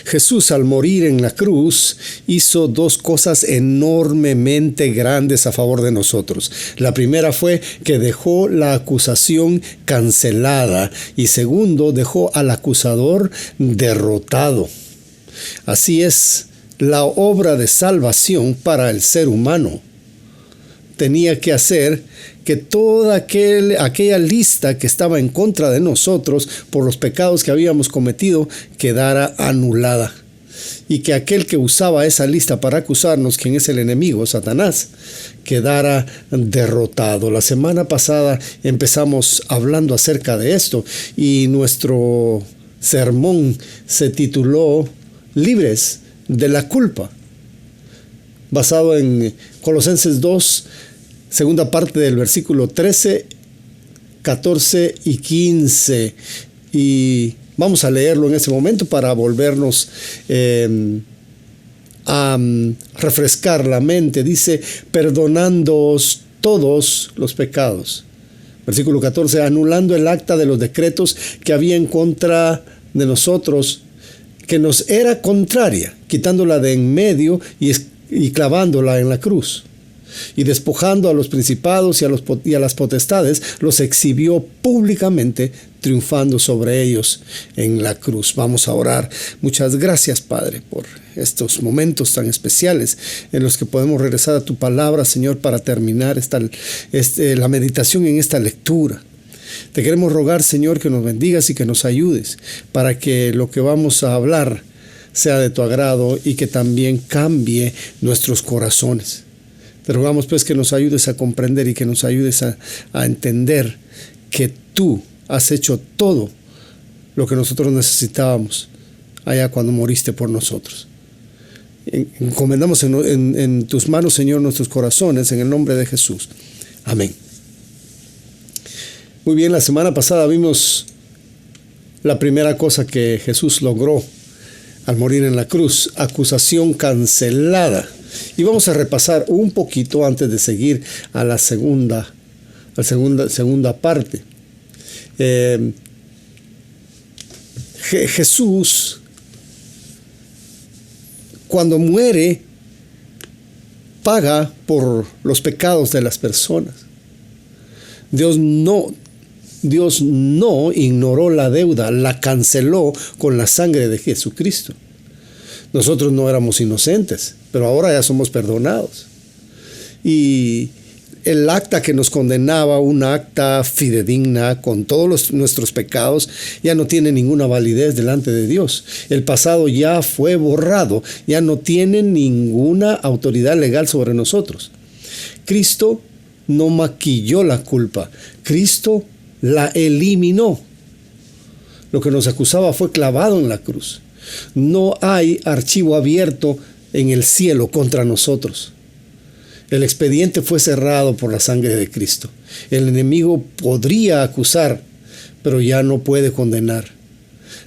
Jesús, al morir en la cruz, hizo dos cosas enormemente grandes a favor de nosotros. La primera fue que dejó la acusación cancelada y segundo, dejó al acusador derrotado. Así es, la obra de salvación para el ser humano tenía que hacer que toda aquella lista que estaba en contra de nosotros por los pecados que habíamos cometido quedara anulada. Y que aquel que usaba esa lista para acusarnos, quien es el enemigo, Satanás, quedara derrotado. La semana pasada empezamos hablando acerca de esto y nuestro sermón se tituló Libres de la culpa, basado en Colosenses 2, segunda parte del versículo 13, 14 y 15. Y vamos a leerlo en ese momento para volvernos a refrescar la mente. Dice, perdonándoos todos los pecados. Versículo 14, anulando el acta de los decretos que había en contra de nosotros, que nos era contraria, quitándola de en medio y clavándola en la cruz. Y despojando a los principados y a las potestades, los exhibió públicamente, triunfando sobre ellos en la cruz. Vamos a orar. Muchas gracias, Padre, por estos momentos tan especiales en los que podemos regresar a tu palabra, Señor, para terminar la meditación en esta lectura. Te queremos rogar, Señor, que nos bendigas y que nos ayudes para que lo que vamos a hablar sea de tu agrado y que también cambie nuestros corazones. Te rogamos pues que nos ayudes a comprender y que nos ayudes a entender que tú has hecho todo lo que nosotros necesitábamos allá cuando moriste por nosotros. Encomendamos en tus manos, Señor, nuestros corazones, en el nombre de Jesús. Amén. Muy bien, la semana pasada vimos la primera cosa que Jesús logró al morir en la cruz, acusación cancelada. Y vamos a repasar un poquito antes de seguir a la segunda parte. Jesús, cuando muere, paga por los pecados de las personas. Dios no ignoró la deuda, la canceló con la sangre de Jesucristo. Nosotros no éramos inocentes, pero ahora ya somos perdonados. Y el acta que nos condenaba, un acta fidedigna con todos nuestros pecados, ya no tiene ninguna validez delante de Dios. El pasado ya fue borrado, ya no tiene ninguna autoridad legal sobre nosotros. Cristo no maquilló la culpa, Cristo la eliminó. Lo que nos acusaba fue clavado en la cruz. No hay archivo abierto en el cielo contra nosotros. El expediente fue cerrado por la sangre de Cristo. El enemigo podría acusar, pero ya no puede condenar.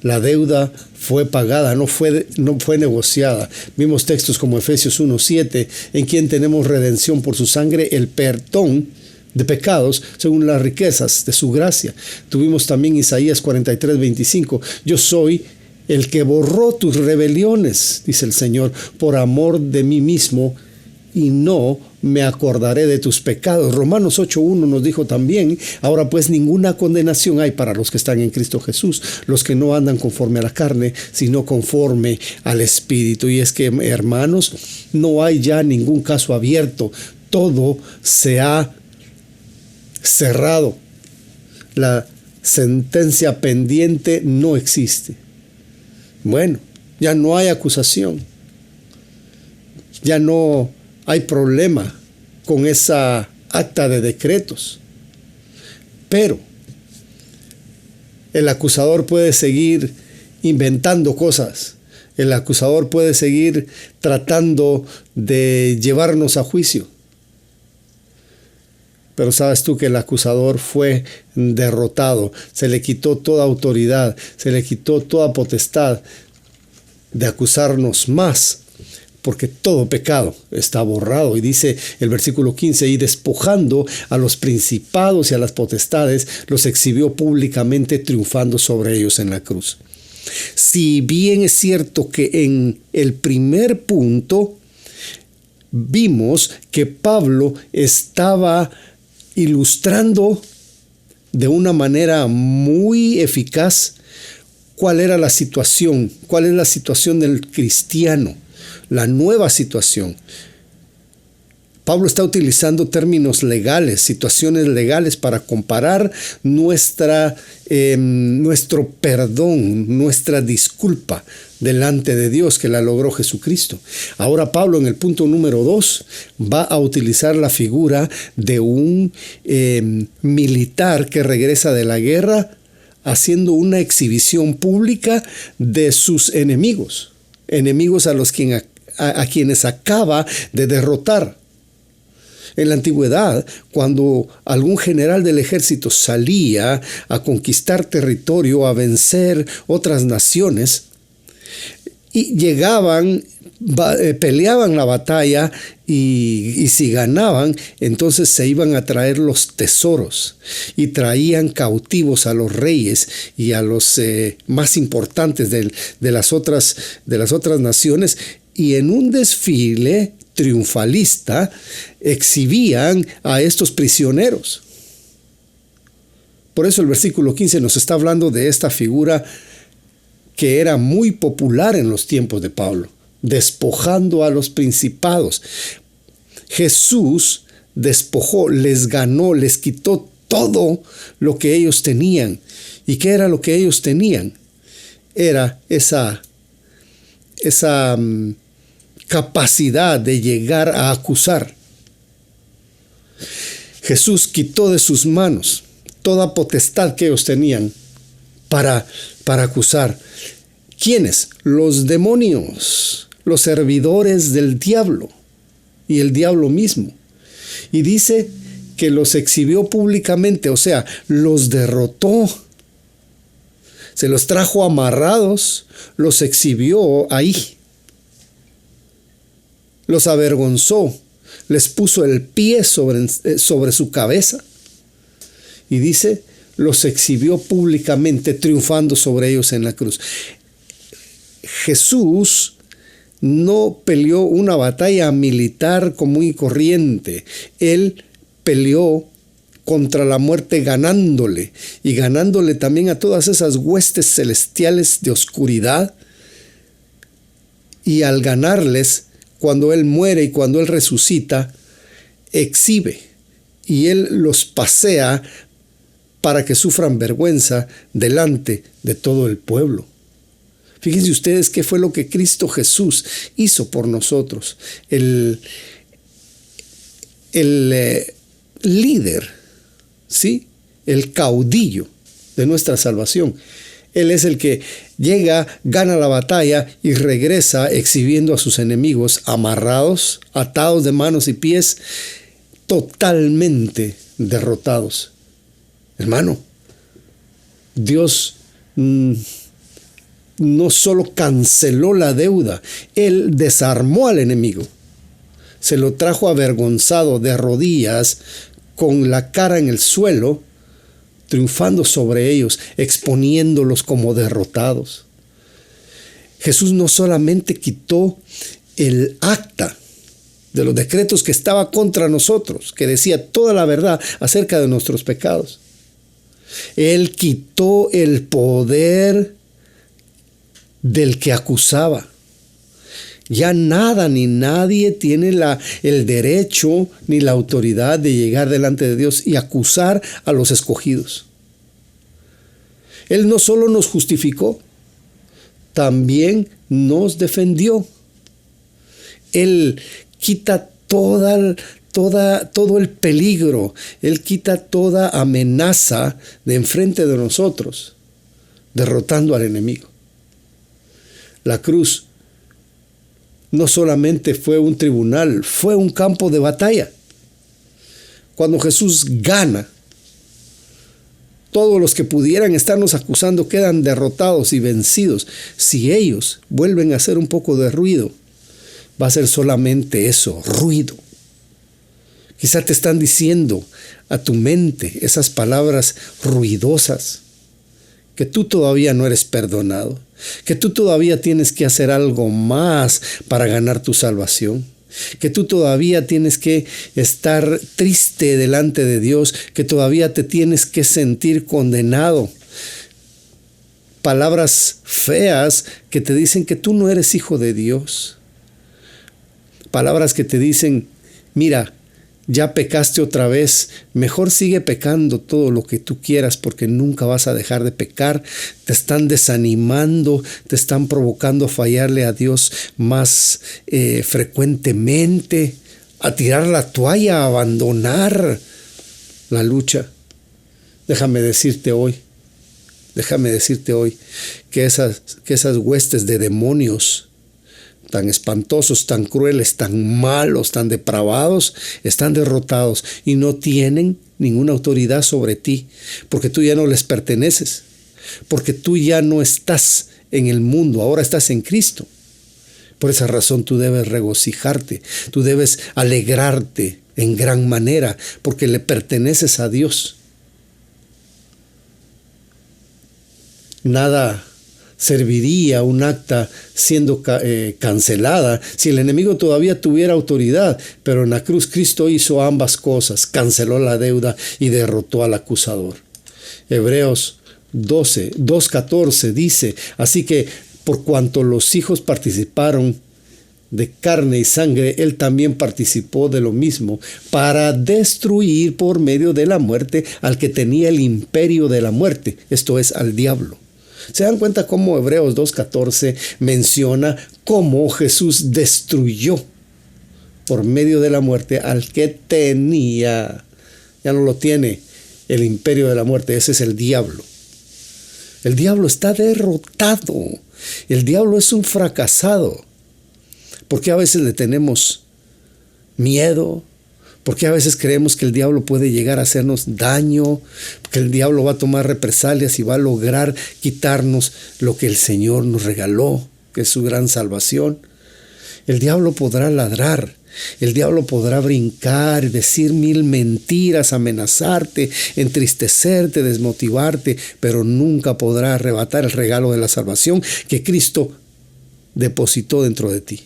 La deuda fue pagada, no fue negociada. Vimos textos como Efesios 1:7, en quien tenemos redención por su sangre, el perdón de pecados según las riquezas de su gracia. Tuvimos también Isaías 43:25, yo soy el que borró tus rebeliones, dice el Señor, por amor de mí mismo, y no me acordaré de tus pecados. Romanos 8:1 nos dijo también, ahora pues ninguna condenación hay para los que están en Cristo Jesús, los que no andan conforme a la carne, sino conforme al Espíritu. Y es que, hermanos, no hay ya ningún caso abierto, todo se ha cerrado. La sentencia pendiente no existe. Bueno, ya no hay acusación. Ya no hay problema con esa acta de decretos. Pero el acusador puede seguir inventando cosas. El acusador puede seguir tratando de llevarnos a juicio. Pero sabes tú que el acusador fue derrotado. Se le quitó toda autoridad, se le quitó toda potestad de acusarnos más, porque todo pecado está borrado. Y dice el versículo 15, y despojando a los principados y a las potestades, los exhibió públicamente, triunfando sobre ellos en la cruz. Si bien es cierto que en el primer punto vimos que Pablo estaba ilustrando de una manera muy eficaz cuál era la situación, cuál es la situación del cristiano, la nueva situación. Pablo está utilizando términos legales, situaciones legales para comparar nuestro perdón, nuestra disculpa delante de Dios que la logró Jesucristo. Ahora Pablo en el punto número 2 va a utilizar la figura de un militar que regresa de la guerra haciendo una exhibición pública de sus enemigos, enemigos a quienes acaba de derrotar. En la antigüedad, cuando algún general del ejército salía a conquistar territorio, a vencer otras naciones, y llegaban, peleaban la batalla y si ganaban, entonces se iban a traer los tesoros y traían cautivos a los reyes y a los más importantes de las otras naciones, y en un desfile triunfalista exhibían a estos prisioneros. Por eso el versículo 15 nos está hablando de esta figura que era muy popular en los tiempos de Pablo, despojando a los principados. Jesús despojó, les ganó, les quitó todo lo que ellos tenían. ¿Y qué era lo que ellos tenían? Era esa capacidad de llegar a acusar. Jesús quitó de sus manos toda potestad que ellos tenían para acusar. ¿Quiénes? Los demonios, los servidores del diablo y el diablo mismo. Y dice que los exhibió públicamente, o sea, los derrotó. Se los trajo amarrados, los exhibió ahí. Los avergonzó, les puso el pie sobre su cabeza y dice, los exhibió públicamente, triunfando sobre ellos en la cruz. Jesús no peleó una batalla militar común y corriente. Él peleó contra la muerte ganándole y ganándole también a todas esas huestes celestiales de oscuridad. Y al ganarles, cuando Él muere y cuando Él resucita, exhibe y Él los pasea para que sufran vergüenza delante de todo el pueblo. Fíjense ustedes qué fue lo que Cristo Jesús hizo por nosotros. El líder, ¿sí? El caudillo de nuestra salvación. Él es el que llega, gana la batalla y regresa exhibiendo a sus enemigos amarrados, atados de manos y pies, totalmente derrotados. Hermano, Dios no solo canceló la deuda, Él desarmó al enemigo. Se lo trajo avergonzado de rodillas, con la cara en el suelo, triunfando sobre ellos, exponiéndolos como derrotados. Jesús no solamente quitó el acta de los decretos que estaba contra nosotros, que decía toda la verdad acerca de nuestros pecados. Él quitó el poder del que acusaba. Ya nada ni nadie tiene el derecho ni la autoridad de llegar delante de Dios y acusar a los escogidos. Él no solo nos justificó, también nos defendió. Él quita todo el peligro, Él quita toda amenaza de enfrente de nosotros, derrotando al enemigo. La cruz no solamente fue un tribunal, fue un campo de batalla. Cuando Jesús gana, todos los que pudieran estarnos acusando quedan derrotados y vencidos. Si ellos vuelven a hacer un poco de ruido, va a ser solamente eso, ruido. Quizá te están diciendo a tu mente esas palabras ruidosas que tú todavía no eres perdonado, que tú todavía tienes que hacer algo más para ganar tu salvación, que tú todavía tienes que estar triste delante de Dios, que todavía te tienes que sentir condenado. Palabras feas que te dicen que tú no eres hijo de Dios. Palabras que te dicen, mira, ya pecaste otra vez, mejor sigue pecando todo lo que tú quieras porque nunca vas a dejar de pecar. Te están desanimando, te están provocando a fallarle a Dios más frecuentemente, a tirar la toalla, a abandonar la lucha. Déjame decirte hoy que esas huestes de demonios tan espantosos, tan crueles, tan malos, tan depravados, están derrotados y no tienen ninguna autoridad sobre ti, porque tú ya no les perteneces, porque tú ya no estás en el mundo, ahora estás en Cristo. Por esa razón tú debes regocijarte, tú debes alegrarte en gran manera, porque le perteneces a Dios. Nada serviría un acta siendo cancelada si el enemigo todavía tuviera autoridad, pero en la cruz Cristo hizo ambas cosas, canceló la deuda y derrotó al acusador. Hebreos 2:14 dice, así que por cuanto los hijos participaron de carne y sangre, él también participó de lo mismo, para destruir por medio de la muerte al que tenía el imperio de la muerte, esto es, al diablo. ¿Se dan cuenta cómo Hebreos 2:14 menciona cómo Jesús destruyó por medio de la muerte al que tenía, ya no lo tiene, el imperio de la muerte? Ese es el diablo. El diablo está derrotado. El diablo es un fracasado. ¿Por qué a veces le tenemos miedo? ¿Por qué a veces creemos que el diablo puede llegar a hacernos daño? Que el diablo va a tomar represalias y va a lograr quitarnos lo que el Señor nos regaló, que es su gran salvación. El diablo podrá ladrar, el diablo podrá brincar, decir 1000 mentiras, amenazarte, entristecerte, desmotivarte, pero nunca podrá arrebatar el regalo de la salvación que Cristo depositó dentro de ti.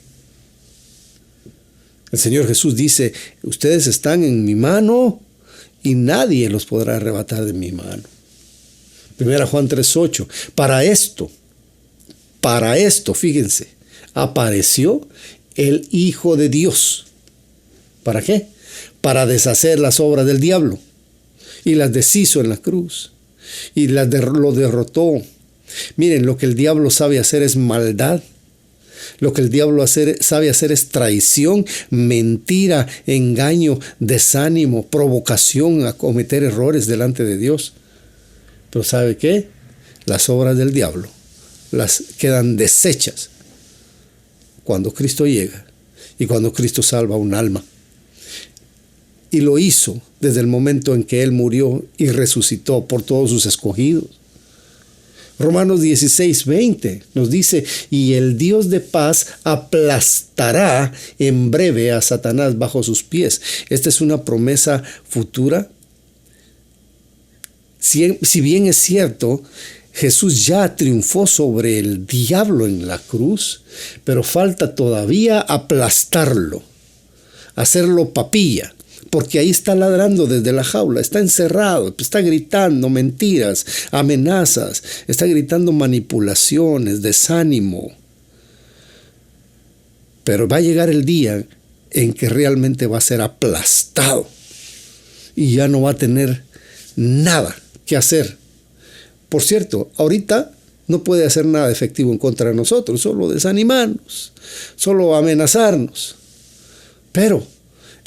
El Señor Jesús dice, ustedes están en mi mano y nadie los podrá arrebatar de mi mano. 1 Juan 3:8. Para esto, fíjense, apareció el Hijo de Dios. ¿Para qué? Para deshacer las obras del diablo. Y las deshizo en la cruz. Y lo derrotó. Miren, lo que el diablo sabe hacer es maldad. Lo que el diablo sabe hacer es traición, mentira, engaño, desánimo, provocación a cometer errores delante de Dios. Pero ¿sabe qué? Las obras del diablo las quedan deshechas cuando Cristo llega y cuando Cristo salva un alma. Y lo hizo desde el momento en que Él murió y resucitó por todos sus escogidos. Romanos 16:20 nos dice, y el Dios de paz aplastará en breve a Satanás bajo sus pies. Esta es una promesa futura. Si bien es cierto, Jesús ya triunfó sobre el diablo en la cruz, pero falta todavía aplastarlo, hacerlo papilla. Porque ahí está ladrando desde la jaula, está encerrado, está gritando mentiras, amenazas, está gritando manipulaciones, desánimo. Pero va a llegar el día en que realmente va a ser aplastado y ya no va a tener nada que hacer. Por cierto, ahorita no puede hacer nada efectivo en contra de nosotros, solo desanimarnos, solo amenazarnos. Pero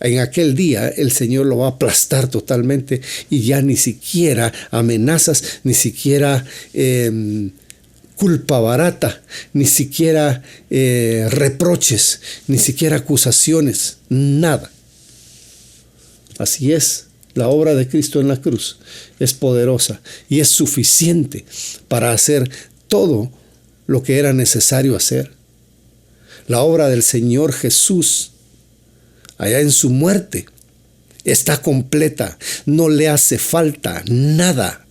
en aquel día el Señor lo va a aplastar totalmente y ya ni siquiera amenazas, ni siquiera culpa barata, ni siquiera reproches, ni siquiera acusaciones, nada. Así es, la obra de Cristo en la cruz es poderosa y es suficiente para hacer todo lo que era necesario hacer. La obra del Señor Jesús allá en su muerte está completa, no le hace falta nada.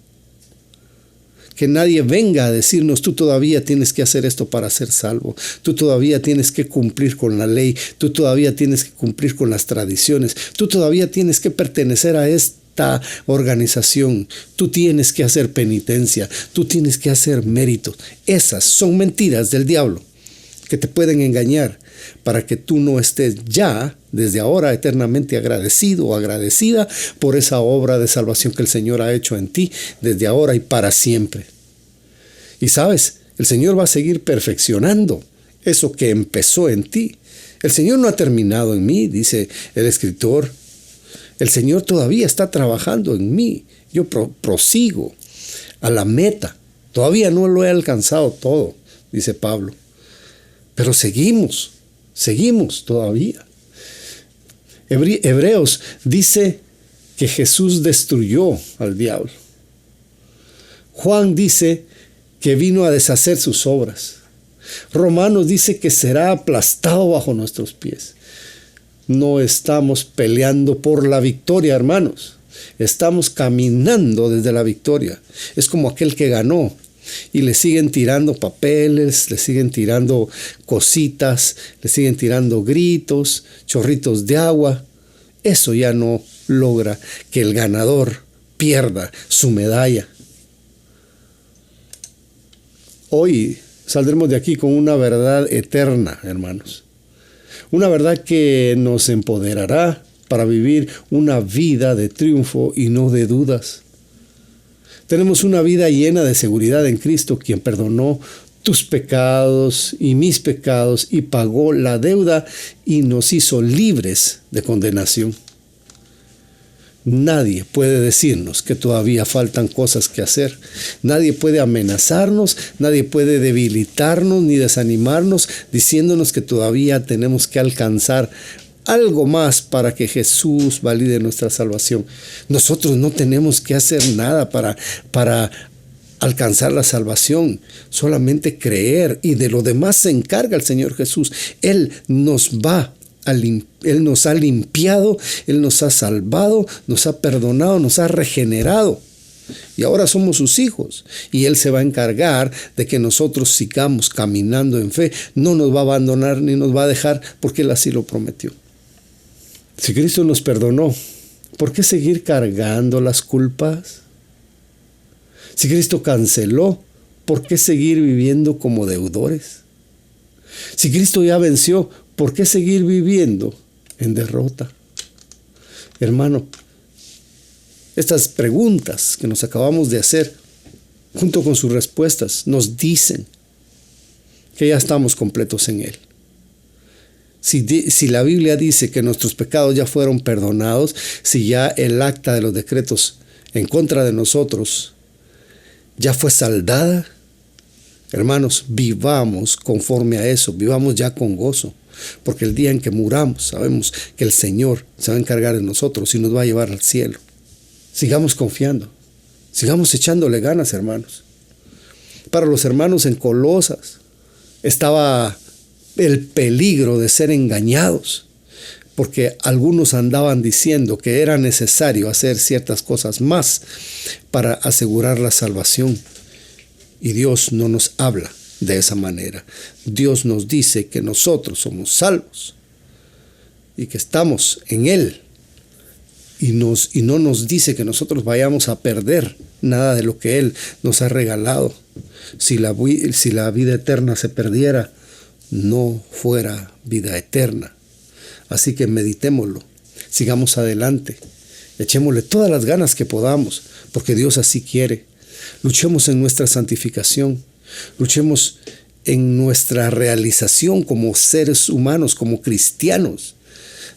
Que nadie venga a decirnos, tú todavía tienes que hacer esto para ser salvo. Tú todavía tienes que cumplir con la ley. Tú todavía tienes que cumplir con las tradiciones. Tú todavía tienes que pertenecer a esta organización. Tú tienes que hacer penitencia. Tú tienes que hacer méritos. Esas son mentiras del diablo que te pueden engañar para que tú no estés ya, desde ahora, eternamente agradecido o agradecida por esa obra de salvación que el Señor ha hecho en ti, desde ahora y para siempre. Y sabes, el Señor va a seguir perfeccionando eso que empezó en ti. El Señor no ha terminado en mí, dice el escritor. El Señor todavía está trabajando en mí. Yo prosigo a la meta. Todavía no lo he alcanzado todo, dice Pablo. Pero seguimos todavía. Hebreos dice que Jesús destruyó al diablo. Juan dice que vino a deshacer sus obras. Romanos dice que será aplastado bajo nuestros pies. No estamos peleando por la victoria, hermanos. Estamos caminando desde la victoria. Es como aquel que ganó y le siguen tirando papeles, le siguen tirando cositas, le siguen tirando gritos, chorritos de agua. Eso ya no logra que el ganador pierda su medalla. Hoy saldremos de aquí con una verdad eterna, hermanos. Una verdad que nos empoderará para vivir una vida de triunfo y no de dudas. Tenemos una vida llena de seguridad en Cristo, quien perdonó tus pecados y mis pecados y pagó la deuda y nos hizo libres de condenación. Nadie puede decirnos que todavía faltan cosas que hacer. Nadie puede amenazarnos, nadie puede debilitarnos ni desanimarnos diciéndonos que todavía tenemos que alcanzar algo más para que Jesús valide nuestra salvación. Nosotros no tenemos que hacer nada para alcanzar la salvación, solamente creer, y de lo demás se encarga el Señor Jesús. Él nos ha limpiado, Él nos ha salvado, nos ha perdonado, nos ha regenerado. Y ahora somos sus hijos. Y Él se va a encargar de que nosotros sigamos caminando en fe. No nos va a abandonar ni nos va a dejar, porque Él así lo prometió. Si Cristo nos perdonó, ¿por qué seguir cargando las culpas? Si Cristo canceló, ¿por qué seguir viviendo como deudores? Si Cristo ya venció, ¿por qué seguir viviendo en derrota? Hermano, estas preguntas que nos acabamos de hacer, junto con sus respuestas, nos dicen que ya estamos completos en Él. Si la Biblia dice que nuestros pecados ya fueron perdonados, si ya el acta de los decretos en contra de nosotros ya fue saldada, hermanos, vivamos conforme a eso, vivamos ya con gozo, porque el día en que muramos sabemos que el Señor se va a encargar de nosotros y nos va a llevar al cielo. Sigamos confiando, sigamos echándole ganas, hermanos. Para los hermanos en Colosas estaba el peligro de ser engañados, porque algunos andaban diciendo que era necesario hacer ciertas cosas más para asegurar la salvación. Y Dios no nos habla de esa manera. Dios nos dice que nosotros somos salvos y que estamos en Él. Y no nos dice que nosotros vayamos a perder nada de lo que Él nos ha regalado. Si la vida eterna se perdiera, no fuera vida eterna. Así que meditémoslo, sigamos adelante, echémosle todas las ganas que podamos, porque Dios así quiere. Luchemos en nuestra santificación, luchemos en nuestra realización como seres humanos, como cristianos.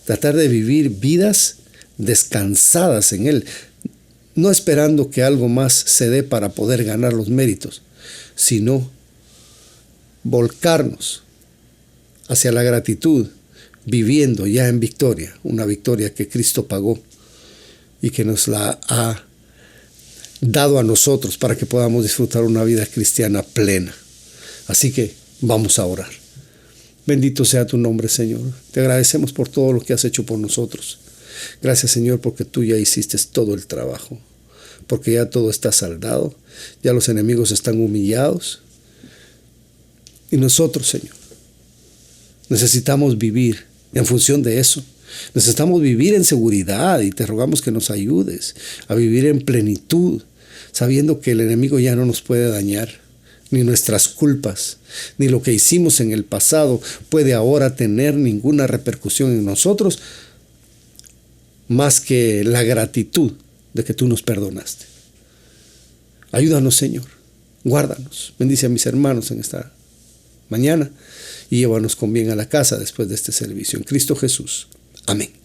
Tratar de vivir vidas descansadas en Él, no esperando que algo más se dé para poder ganar los méritos, sino volcarnos hacia la gratitud, viviendo ya en victoria, una victoria que Cristo pagó y que nos la ha dado a nosotros para que podamos disfrutar una vida cristiana plena. Así que vamos a orar. Bendito sea tu nombre, Señor. Te agradecemos por todo lo que has hecho por nosotros. Gracias, Señor, porque tú ya hiciste todo el trabajo. porque ya todo está saldado, ya los enemigos están humillados. Y nosotros, Señor, necesitamos vivir en función de eso. Necesitamos vivir en seguridad y te rogamos que nos ayudes a vivir en plenitud, sabiendo que el enemigo ya no nos puede dañar, ni nuestras culpas, ni lo que hicimos en el pasado puede ahora tener ninguna repercusión en nosotros, más que la gratitud de que tú nos perdonaste. Ayúdanos, Señor, guárdanos, bendice a mis hermanos en esta mañana y llévanos con bien a la casa después de este servicio. En Cristo Jesús. Amén.